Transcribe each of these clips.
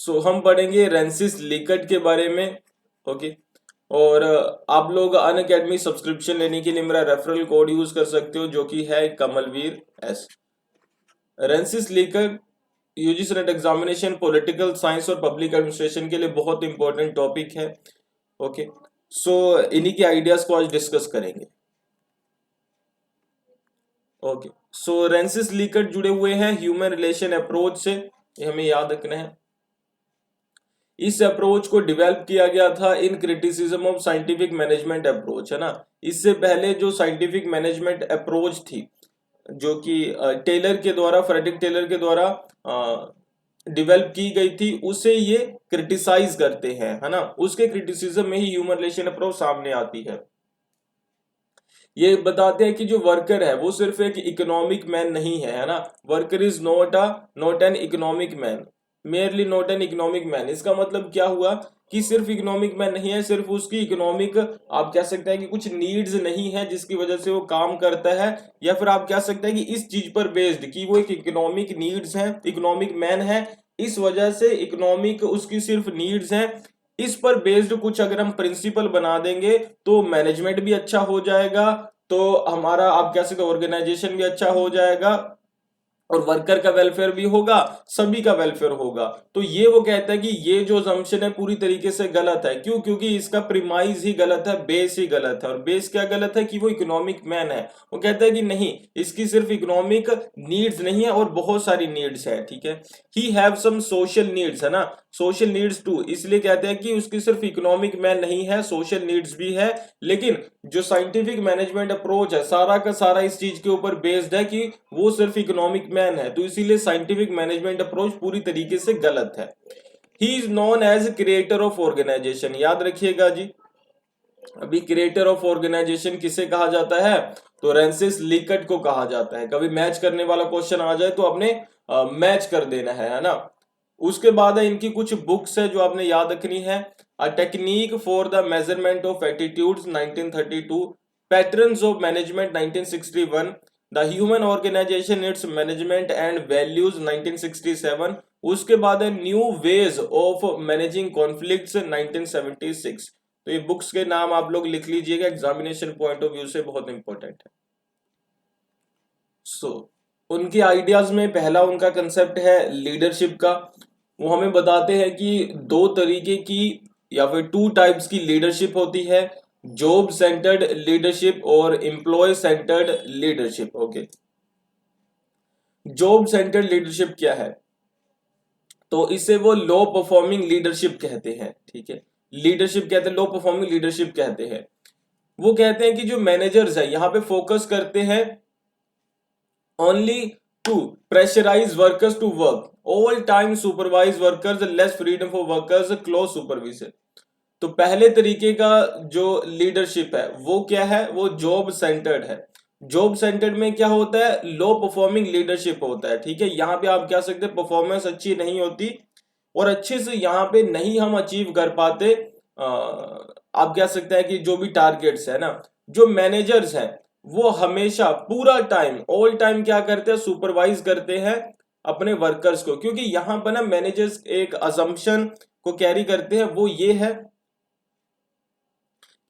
सो हम पढ़ेंगे Rensis Likert के बारे में। ओके। और आप लोग अनअकैडमी सब्सक्रिप्शन लेने के लिए मेरा रेफरल कोड यूज कर सकते हो, जो कि है कमलवीर एस। Rensis Likert UGC NET examination, political science और पब्लिक एडमिनिस्ट्रेशन के लिए बहुत इंपॉर्टेंट टॉपिक है। ओके। सो इन्हीं के आइडियाज को आज डिस्कस करेंगे। ओके। सो रेंसिस लिकट जुड़े हुए हैं ह्यूमन रिलेशन अप्रोच से, ये हमें याद रखना है। इस अप्रोच को डेवलप किया गया था in criticism of scientific management approach, है ना। इससे पहले जो साइंटिफिक मैनेजमेंट अप्रोच थी, जो कि टेलर के द्वारा, फ्रेडरिक टेलर के द्वारा डेवलप की गई थी, उसे ये क्रिटिसाइज करते हैं, है ना। उसके क्रिटिसिज्म में ही ह्यूमन रिलेशन अप्रोच सामने आती है। ये बताते हैं कि जो वर्कर है वो सिर्फ एक इकोनॉमिक मैन नहीं है ना। Worker is not an economic man, merely not an economic man. इसका मतलब क्या हुआ कि सिर्फ इकोनॉमिक मैन नहीं है, सिर्फ उसकी इकोनॉमिक, आप कह सकते हैं कि कुछ नीड्स नहीं है जिसकी वजह से वो काम करता है, या फिर आप कह सकते हैं कि इस चीज पर बेस्ड कि वो एक इकोनॉमिक नीड्स है, इकोनॉमिक मैन है, इस वजह से इकोनॉमिक उसकी सिर्फ नीड्स हैं। इस पर बेस्ड कुछ अगर हम प्रिंसिपल बना देंगे तो मैनेजमेंट भी अच्छा हो जाएगा, तो हमारा आप कह सकते ऑर्गेनाइजेशन भी अच्छा हो जाएगा, और वर्कर का वेलफेयर भी होगा, सभी का वेलफेयर होगा। तो ये वो कहता है कि ये जो असम्पशन है पूरी तरीके से गलत है। क्यों? क्योंकि इसका प्रीमाइज ही गलत है, बेस ही गलत है। और बेस क्या गलत है? कि वो इकोनॉमिक मैन है। वो कहता है कि नहीं, इसकी सिर्फ इकोनॉमिक नीड्स नहीं है और बहुत सारी नीड्स है, ठीक है। He have some social needs, है ना, सोशल नीड्स टू। इसलिए कहते हैं कि उसकी सिर्फ इकोनॉमिक मैन नहीं है, सोशल नीड्स भी है। लेकिन जो साइंटिफिक मैनेजमेंट अप्रोच है सारा का सारा इस चीज के ऊपर बेस्ड है कि वो सिर्फ इकोनॉमिक मैन है, तो इसीलिए साइंटिफिक मैनेजमेंट अप्रोच पूरी तरीके से गलत है। He is known as creator of organisation, याद रखिएगा जी। अभी क्रिएटर ऑफ ऑर्गेनाइजेशन किसे कहा जाता है? तो रेंसिस लिकट को कहा जाता है। कभी मैच करने वाला क्वेश्चन आ जाए तो आपने मैच कर देना है ना। उसके बाद है इनकी कुछ बुक्स है जो आपने याद रखनी है। A technique for the measurement of attitudes 1932, patterns of management 1961, the human organisation its management and values 1967। उसके बाद है new ways of managing conflicts 1976। तो ये बुक्स के नाम आप लोग लिख लीजिएगा, एग्जामिनेशन पॉइंट ऑफ व्यू से बहुत इंपॉर्टेंट है। सो उनके आइडियाज में पहला उनका कंसेप्ट है लीडरशिप का। वो हमें बताते हैं कि दो तरीके की या फिर टू टाइप्स की लीडरशिप होती है, जॉब सेंटर्ड लीडरशिप और employee centred leadership. Okay. Job centred leadership क्या है? तो इसे वो लो परफॉर्मिंग लीडरशिप कहते हैं, ठीक है। लीडरशिप कहते हैं, लो परफॉर्मिंग लीडरशिप कहते हैं। वो कहते हैं कि जो मैनेजर्स है यहाँ पे फोकस करते हैं only to pressurise workers to work all time, supervise workers, less freedom for workers, close supervision. तो पहले तरीके का जो लीडरशिप है वो क्या है? वो जॉब सेंटर्ड है। जॉब सेंटर्ड में क्या होता है? लो परफॉर्मिंग लीडरशिप होता है, ठीक है। यहाँ पे आप कह सकते हैं परफॉर्मेंस अच्छी नहीं होती और अच्छे से यहाँ पे नहीं हम अचीव कर पाते। आप कह सकते हैं कि जो भी टारगेट्स है ना, जो मैनेजर्स हैं वो हमेशा पूरा टाइम ऑल टाइम क्या करते हैं? सुपरवाइज करते हैं अपने वर्कर्स को। क्योंकि यहाँ पर ना मैनेजर्स एक असम्पशन को कैरी करते हैं, वो ये है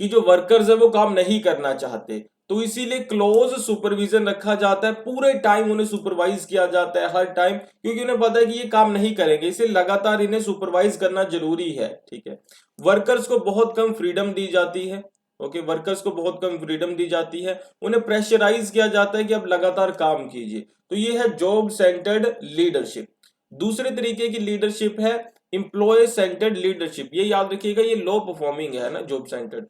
कि जो वर्कर्स है वो काम नहीं करना चाहते, तो इसीलिए क्लोज सुपरविजन रखा जाता है। पूरे टाइम उन्हें सुपरवाइज किया जाता है हर टाइम, क्योंकि उन्हें पता है कि ये काम नहीं करेंगे, इसलिए लगातार इन्हें सुपरवाइज करना जरूरी है, ठीक है। वर्कर्स को बहुत कम फ्रीडम दी जाती है। ओके। वर्कर्स को बहुत कम फ्रीडम दी जाती है, उन्हें प्रेशराइज किया जाता है कि अब लगातार काम कीजिए। तो ये है जॉब सेंटर्ड लीडरशिप। दूसरे तरीके की लीडरशिप है एम्प्लॉय सेंटर्ड लीडरशिप। ये याद रखिएगा, ये लो परफॉर्मिंग है ना जॉब सेंटर्ड।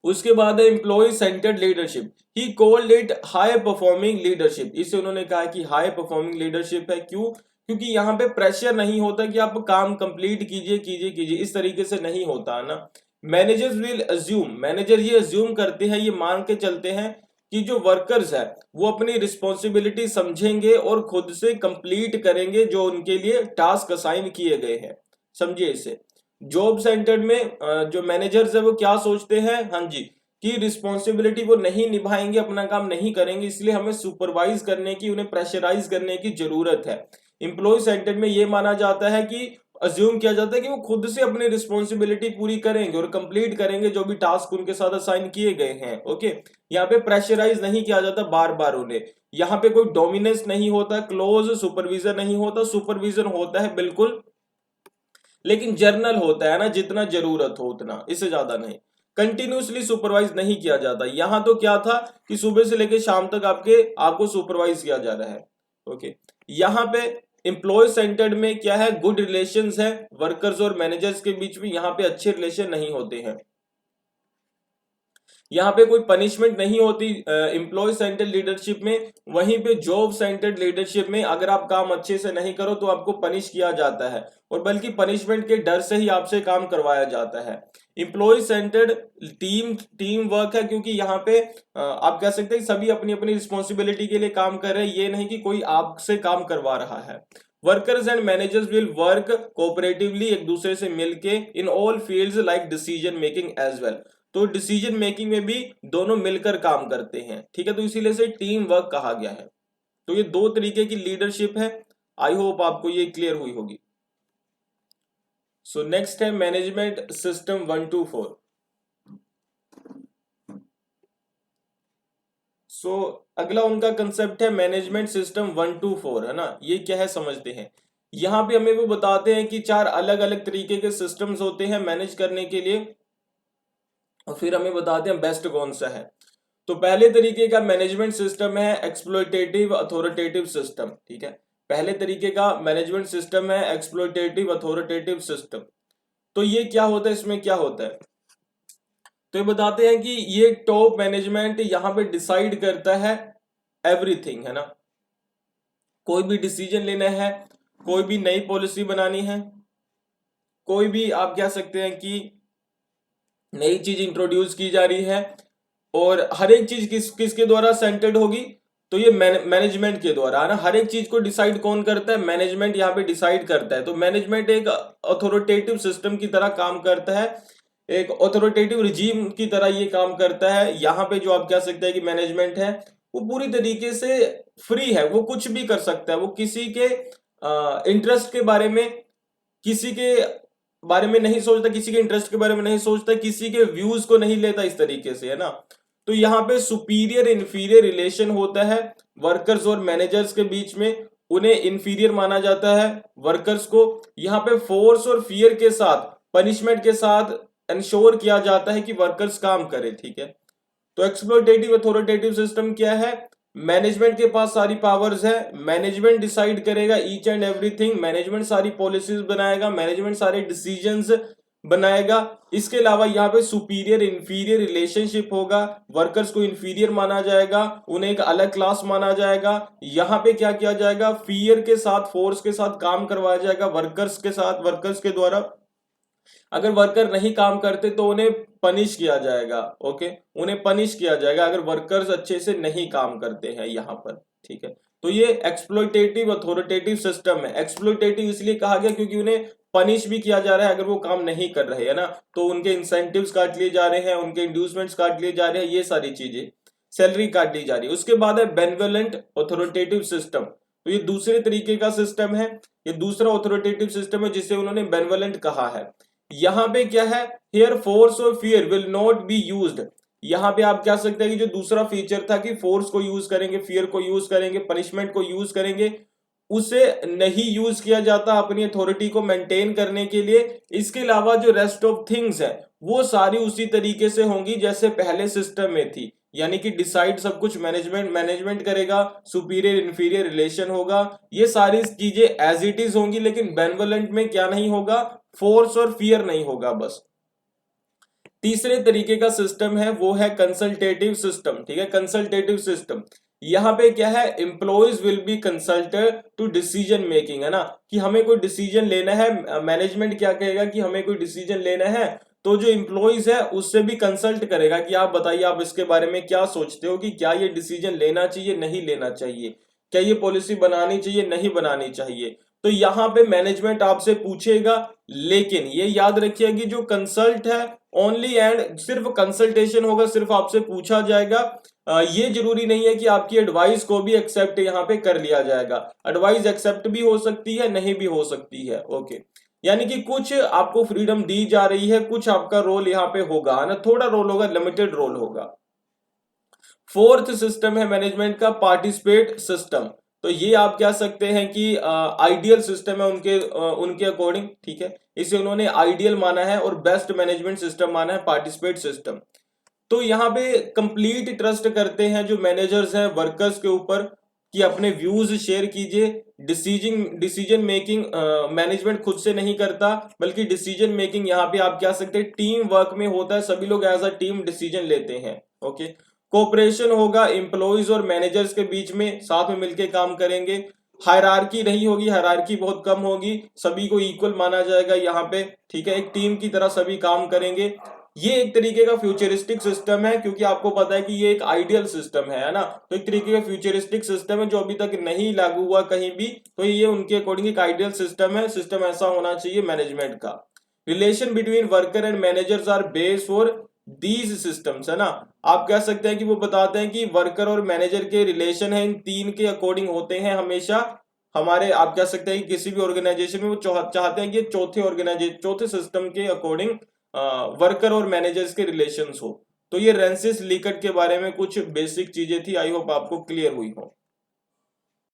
उसके बाद है employee centred leadership. He called it high performing leadership. इसे उन्होंने कहा कि हाई परफॉर्मिंग लीडरशिप है। क्यों? क्योंकि यहाँ पे प्रेशर नहीं होता कि आप काम कंप्लीट कीजिए कीजिए कीजिए, इस तरीके से नहीं होता है ना। मैनेजर्स विल अज्यूम, मैनेजर ये अज्यूम करते हैं, ये मान के चलते हैं कि जो वर्कर्स है वो अपनी रिस्पॉन्सिबिलिटी समझेंगे और खुद से कंप्लीट करेंगे जो उनके लिए टास्क असाइन किए गए हैं। समझिए इसे। जॉब सेंटर्ड में जो मैनेजर्स है वो क्या सोचते हैं? हाँ जी, कि रिस्पॉन्सिबिलिटी वो नहीं निभाएंगे, अपना काम नहीं करेंगे, इसलिए हमें सुपरवाइज करने की, उन्हें प्रेशराइज करने की जरूरत है। एम्प्लॉय सेंटर्ड में ये माना जाता है कि अज्यूम किया जाता है कि वो खुद से अपनी रिस्पॉन्सिबिलिटी पूरी करेंगे और कंप्लीट करेंगे जो भी टास्क उनके साथ असाइन किए गए हैं। ओके, यहाँ पे प्रेशराइज नहीं किया जाता बार बार उन्हें, यहाँ पे कोई डोमिनेंस नहीं होता, क्लोज सुपरविजन नहीं होता, सुपरविजन होता है बिल्कुल लेकिन जर्नल होता है ना, जितना जरूरत हो उतना, इससे ज्यादा नहीं। कंटिन्यूसली सुपरवाइज नहीं किया जाता। यहां तो क्या था कि सुबह से लेकर शाम तक आपको सुपरवाइज किया जा रहा है। ओके, यहाँ पे एम्प्लॉय सेंटर्ड में क्या है, गुड रिलेशंस है वर्कर्स और मैनेजर्स के बीच में, यहाँ पे अच्छे रिलेशन नहीं होते हैं। यहाँ पे कोई पनिशमेंट नहीं होती एम्प्लॉय सेंटर्ड लीडरशिप में। वहीं पे जॉब सेंटर्ड लीडरशिप में अगर आप काम अच्छे से नहीं करो तो आपको पनिश किया जाता है, और बल्कि पनिशमेंट के डर से ही आपसे काम करवाया जाता है। एम्प्लॉय सेंटर्ड टीम वर्क है, क्योंकि यहाँ पे आप कह सकते हैं सभी अपनी अपनी रिस्पॉन्सिबिलिटी के लिए काम कर रहे हैं, ये नहीं कि कोई आपसे काम करवा रहा है। Workers and managers will work cooperatively, एक दूसरे से मिलके, in all fields like decision making as well. तो डिसीजन मेकिंग में भी दोनों मिलकर काम करते हैं, ठीक है, तो इसीलिए से टीम वर्क कहा गया है। तो ये दो तरीके की लीडरशिप है, आई होप आपको ये क्लियर हुई होगी। सो नेक्स्ट है मैनेजमेंट सिस्टम 124। सो अगला उनका कंसेप्ट है मैनेजमेंट सिस्टम 124, है ना। ये क्या है समझते हैं। यहाँ पे हमें वो बताते हैं कि 4 अलग अलग तरीके के सिस्टम्स होते हैं मैनेज करने के लिए, और फिर हमें बताते हैं बेस्ट कौन सा है। तो पहले तरीके का मैनेजमेंट सिस्टम है एक्सप्लॉयटेटिव अथॉरिटेटिव सिस्टम, ठीक है। पहले तरीके का मैनेजमेंट सिस्टम है एक्सप्लॉयटेटिव अथॉरिटेटिव सिस्टम। तो ये क्या होता है, इसमें क्या होता है, तो ये बताते हैं कि ये टॉप मैनेजमेंट यहाँ पे डिसाइड करता है एवरीथिंग, है ना। कोई भी डिसीजन लेना है, कोई भी नई पॉलिसी बनानी है, कोई भी आप कह सकते हैं कि नई चीज इंट्रोड्यूस की जा रही है, और हर एक चीज किसके द्वारा सेंटर्ड होगी, तो ये मैनेजमेंट के द्वारा, है ना। हर एक चीज को डिसाइड कौन करता है, मैनेजमेंट यहाँ पे डिसाइड करता है। तो मैनेजमेंट एक अथॉरिटेटिव सिस्टम की तरह काम करता है, एक अथॉरिटेटिव रिजीम की तरह ये काम करता है। यहाँ पे जो आप कह सकते हैं कि मैनेजमेंट है वो पूरी तरीके से फ्री है, वो कुछ भी कर सकता है, वो किसी के इंटरेस्ट के बारे में, किसी के बारे में नहीं सोचता, किसी के इंटरेस्ट के बारे में नहीं सोचता, किसी के व्यूज को नहीं लेता इस तरीके से, है ना। तो यहाँ पे सुपीरियर इन्फीरियर रिलेशन होता है वर्कर्स और मैनेजर्स के बीच में, उन्हें इन्फीरियर माना जाता है वर्कर्स को। यहाँ पे फोर्स और फियर के साथ, पनिशमेंट के साथ इंश्योर किया जाता है कि वर्कर्स काम करे, ठीक है। तो एक्सप्लॉयटेटिव अथॉरिटेटिव सिस्टम क्या है, मैनेजमेंट के पास सारी पावर्स है, मैनेजमेंट डिसाइड करेगा ईच एंड एवरीथिंग, मैनेजमेंट सारी पॉलिसीज बनाएगा, मैनेजमेंट सारे डिसीजंस बनाएगा। इसके अलावा यहाँ पे सुपीरियर इंफीरियर रिलेशनशिप होगा, वर्कर्स को इंफीरियर माना जाएगा, उन्हें एक अलग क्लास माना जाएगा। यहाँ पे क्या किया जाएगा, फियर के साथ फोर्स के साथ काम करवाया जाएगा वर्कर्स के साथ, वर्कर्स के द्वारा। अगर वर्कर नहीं काम करते तो उन्हें पनिश किया जाएगा, ओके, उन्हें पनिश किया जाएगा अगर वर्कर्स अच्छे से नहीं काम करते हैं यहाँ पर, ठीक है। तो ये एक्सप्लॉयटेटिव अथॉरिटेटिव सिस्टम है। एक्सप्लॉयटेटिव इसलिए कहा गया क्योंकि उन्हें पनिश भी किया जा रहा है अगर वो काम नहीं कर रहे, है ना। तो उनके इंसेंटिव्स काट लिए जा रहे हैं, उनके इंड्यूसमेंट्स काट लिए जा रहे हैं, ये सारी चीजें, सैलरी काट ली जा रही है। उसके बाद है बेनेवोलेंट अथॉरिटेटिव सिस्टम। तो ये दूसरे तरीके का सिस्टम है, ये दूसरा अथॉरिटेटिव सिस्टम है जिसे उन्होंने बेनेवोलेंट कहा है। यहाँ पे क्या है, हियर फोर्स और fear will not be used. यहाँ पे आप कह सकते हैं कि जो दूसरा फीचर था कि फोर्स को यूज करेंगे, फियर को यूज करेंगे, पनिशमेंट को यूज करेंगे, उसे नहीं यूज किया जाता अपनी अथॉरिटी को मेंटेन करने के लिए। इसके अलावा जो रेस्ट ऑफ थिंग्स है वो सारी उसी तरीके से होंगी जैसे पहले सिस्टम में थी, यानी कि डिसाइड सब कुछ मैनेजमेंट करेगा, सुपीरियर इन्फीरियर रिलेशन होगा, ये सारी चीजें एज इट इज होंगी। लेकिन बेनेवोलेंट में क्या नहीं होगा, फोर्स और फियर नहीं होगा बस। तीसरे तरीके का सिस्टम है वो है कंसल्टेटिव सिस्टम, ठीक है, कंसल्टेटिव सिस्टम। यहाँ पे क्या है, employees will be consulted to decision making, है ना, कि हमें कोई डिसीजन लेना है, मैनेजमेंट क्या कहेगा कि हमें कोई डिसीजन लेना है, तो जो एम्प्लॉयज है उससे भी कंसल्ट करेगा कि आप बताइए आप इसके बारे में क्या सोचते हो, कि क्या ये डिसीजन लेना चाहिए नहीं लेना चाहिए, क्या ये पॉलिसी बनानी चाहिए नहीं बनानी चाहिए। तो यहाँ पे मैनेजमेंट आपसे पूछेगा, लेकिन ये याद रखिए कि जो कंसल्ट है ओनली एंड सिर्फ कंसल्टेशन होगा, सिर्फ आपसे पूछा जाएगा। ये जरूरी नहीं है कि आपकी एडवाइस को भी एक्सेप्ट यहाँ पे कर लिया जाएगा। एडवाइस एक्सेप्ट भी हो सकती है, नहीं भी हो सकती है। ओके, यानी कि कुछ आपको फ्रीडम दी जा रही है, कुछ आपका रोल यहाँ पे होगा, है ना, थोड़ा रोल होगा, लिमिटेड रोल होगा। फोर्थ सिस्टम है मैनेजमेंट का पार्टिसिपेट सिस्टम। तो ये आप कह सकते हैं कि आइडियल सिस्टम है उनके अकॉर्डिंग, ठीक है, इसे उन्होंने आइडियल माना है और बेस्ट मैनेजमेंट सिस्टम माना है पार्टिसिपेट सिस्टम। तो यहाँ पे कंप्लीट ट्रस्ट करते हैं जो मैनेजर्स हैं वर्कर्स के ऊपर कि अपने व्यूज शेयर कीजिए। डिसीजन मेकिंग मैनेजमेंट खुद से नहीं करता, बल्कि डिसीजन मेकिंग यहाँ पे आप कह सकते हैं टीम वर्क में होता है, सभी लोग एज अ टीम डिसीजन लेते हैं। ओके, कोऑपरेशन होगा एम्प्लॉइज और मैनेजर्स के बीच में, साथ में मिलकर काम करेंगे। हायरार्की नहीं होगी, हायरार्की बहुत कम होगी, सभी को इक्वल माना जाएगा यहाँ पे, ठीक है, एक टीम की तरह सभी काम करेंगे। ये एक तरीके का फ्यूचरिस्टिक सिस्टम है, क्योंकि आपको पता है कि ये एक आइडियल सिस्टम है ना, तो एक तरीके का फ्यूचरिस्टिक सिस्टम है जो अभी तक नहीं लागू हुआ कहीं भी, तो ये उनके अकॉर्डिंग एक आइडियल सिस्टम है। सिस्टम ऐसा होना चाहिए मैनेजमेंट का। Relation between worker and managers are based for these systems, है ना, आप कह सकते हैं कि वो बताते हैं कि वर्कर और मैनेजर के रिलेशन है इन तीन के अकॉर्डिंग होते हैं हमेशा हमारे, आप कह सकते हैं कि किसी भी ऑर्गेनाइजेशन में वो चाहते हैं कि चौथे सिस्टम के अकॉर्डिंग वर्कर और मैनेजर्स के रिलेशंस हो। तो ये रेंसिस लीकट के बारे में कुछ बेसिक चीजें थी, आई होप आपको क्लियर हुई हो।